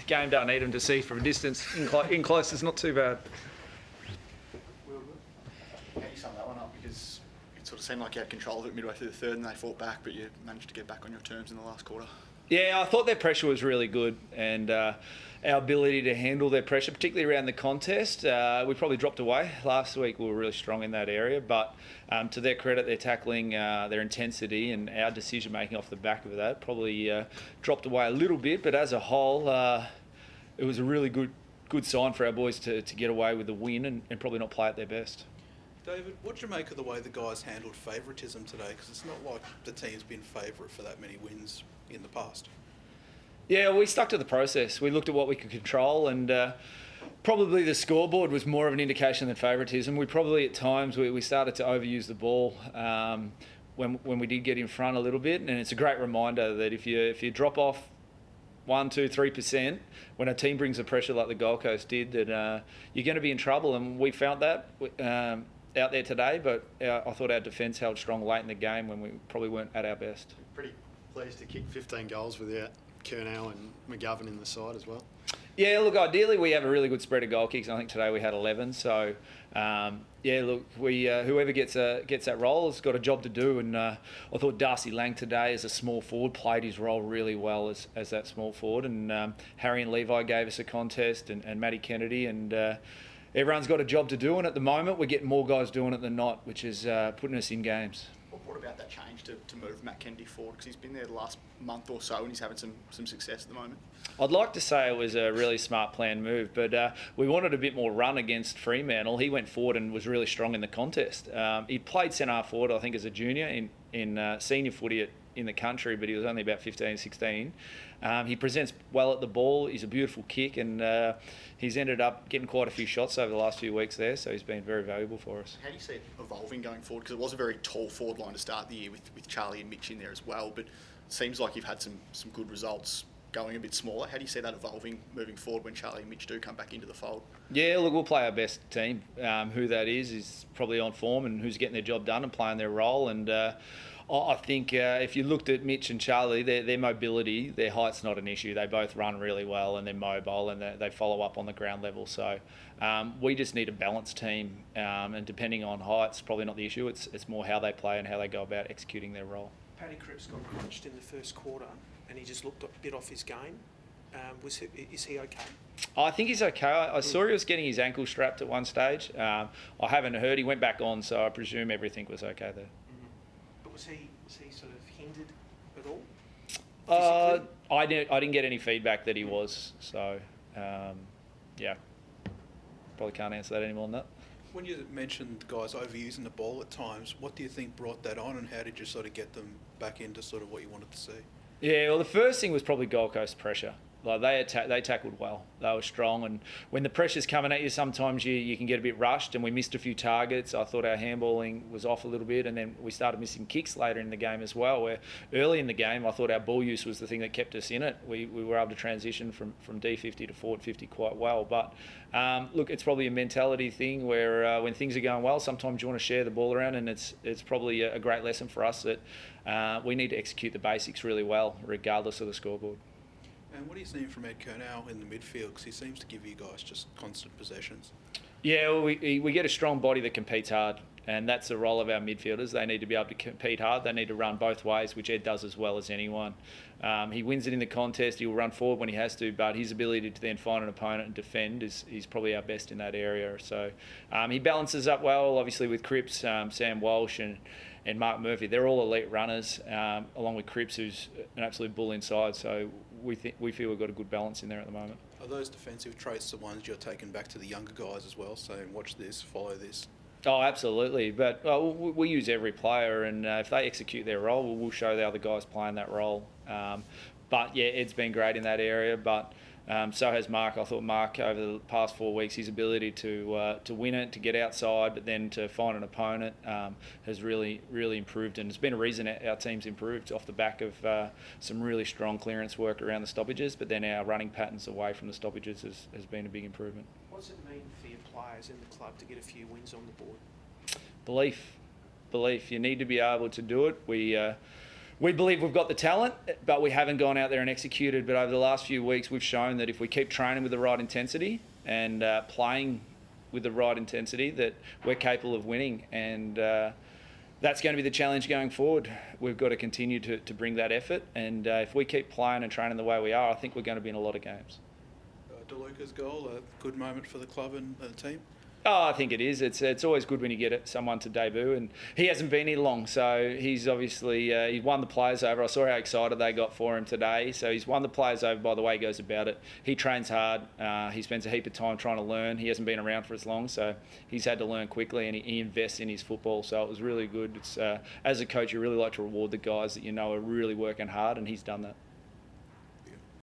game don't need them to see from a distance. In close, it's not too bad. How do you sum that one up? Because it sort of seemed like you had control of it midway through the third and they fought back, but you managed to get back on your terms in the last quarter. Yeah, I thought their pressure was really good, and our ability to handle their pressure, particularly around the contest, we probably dropped away. Last week we were really strong in that area, but to their credit, their tackling, their intensity and our decision-making off the back of that probably dropped away a little bit, but as a whole, it was a really good sign for our boys to get away with the win and probably not play at their best. David, what do you make of the way the guys handled favouritism today? Because it's not like the team's been favourite for that many wins in the past. Yeah, we stuck to the process. We looked at what we could control, and probably the scoreboard was more of an indication than favouritism. We probably at times we started to overuse the ball when we did get in front a little bit, and it's a great reminder that if you drop off 1, 2, 3% when a team brings the pressure like the Gold Coast did, that you're going to be in trouble, and we found that out there today. But I thought our defence held strong late in the game when we probably weren't at our best. Pretty pleased to kick 15 goals without Curnow and McGovern in the side as well. Yeah, look, ideally we have a really good spread of goal kicks. I think today we had 11. So, yeah, look, we whoever gets that role has got a job to do. And I thought Darcy Lang today as a small forward played his role really well as that small forward. And Harry and Levi gave us a contest, and Matty Kennedy. And everyone's got a job to do. And at the moment we're getting more guys doing it than not, which is putting us in games. What about that change to move Matt Kennedy forward? Because he's been there the last month or so and he's having some success at the moment. I'd like to say it was a really smart planned move, but we wanted a bit more run against Fremantle. He went forward and was really strong in the contest. He played centre forward, I think, as a junior in senior footy in the country, but he was only about 15, 16. He presents well at the ball. He's a beautiful kick, and he's ended up getting quite a few shots over the last few weeks there, so he's been very valuable for us. How do you see it evolving going forward? Because it was a very tall forward line to start the year with Charlie and Mitch in there as well, but it seems like you've had some good results going a bit smaller. How do you see that evolving moving forward when Charlie and Mitch do come back into the fold? Yeah, look, we'll play our best team. Who that is probably on form and who's getting their job done and playing their role. And I think if you looked at Mitch and Charlie, their mobility, their height's not an issue. They both run really well and they're mobile and they follow up on the ground level. So we just need a balanced team, and depending on height's probably not the issue. It's more how they play and how they go about executing their role. Paddy Cripps got crunched in the first quarter and he just looked a bit off his game. Is he okay? I think he's okay. I saw he was getting his ankle strapped at one stage. I haven't heard. He went back on, so I presume everything was okay there. But was he sort of hindered at all? I didn't get any feedback that he was. So, yeah, probably can't answer that any more than that. When you mentioned guys overusing the ball at times, what do you think brought that on, and how did you sort of get them back into sort of what you wanted to see? Yeah, well, the first thing was probably Gold Coast pressure. Like they tackled well. They were strong, and when the pressure's coming at you, sometimes you can get a bit rushed. And we missed a few targets. I thought our handballing was off a little bit, and then we started missing kicks later in the game as well. Where early in the game, I thought our ball use was the thing that kept us in it. We were able to transition from D50 to forward 50 quite well. But look, it's probably a mentality thing where when things are going well, sometimes you want to share the ball around, and it's probably a great lesson for us that we need to execute the basics really well, regardless of the scoreboard. And what are you seeing from Ed Curnow in the midfield? Because he seems to give you guys just constant possessions. Yeah, well, we get a strong body that competes hard, and that's the role of our midfielders. They need to be able to compete hard. They need to run both ways, which Ed does as well as anyone. He wins it in the contest. He'll run forward when he has to, but his ability to then find an opponent and defend is probably our best in that area. So he balances up well, obviously, with Cripps, Sam Walsh, and Mark Murphy. They're all elite runners, along with Cripps, who's an absolute bull inside. So we feel we've got a good balance in there at the moment. Are those defensive traits the ones you're taking back to the younger guys as well, saying watch this, follow this? Oh, absolutely. But we use every player, and if they execute their role, we'll show the other guys playing that role. But yeah, Ed's been great in that area, but so has Mark. I thought Mark, over the past 4 weeks, his ability to win it, to get outside, but then to find an opponent has really, really improved. And it's been a reason our team's improved off the back of some really strong clearance work around the stoppages, but then our running patterns away from the stoppages has been a big improvement. What does it mean for your players in the club to get a few wins on the board? Belief. You need to be able to do it. we believe we've got the talent, but we haven't gone out there and executed. But over the last few weeks, we've shown that if we keep training with the right intensity and playing with the right intensity, that we're capable of winning. And that's going to be the challenge going forward. We've got to continue to bring that effort. And if we keep playing and training the way we are, I think we're going to be in a lot of games. DeLuca's goal, a good moment for the club and the team? Oh, I think it is. It's always good when you get someone to debut, and he hasn't been here long, so he's obviously he won the players over. I saw how excited they got for him today. So he's won the players over by the way he goes about it. He trains hard. He spends a heap of time trying to learn. He hasn't been around for as long, so he's had to learn quickly, and he invests in his football. So it was really good. It's as a coach, you really like to reward the guys that you know are really working hard, and he's done that.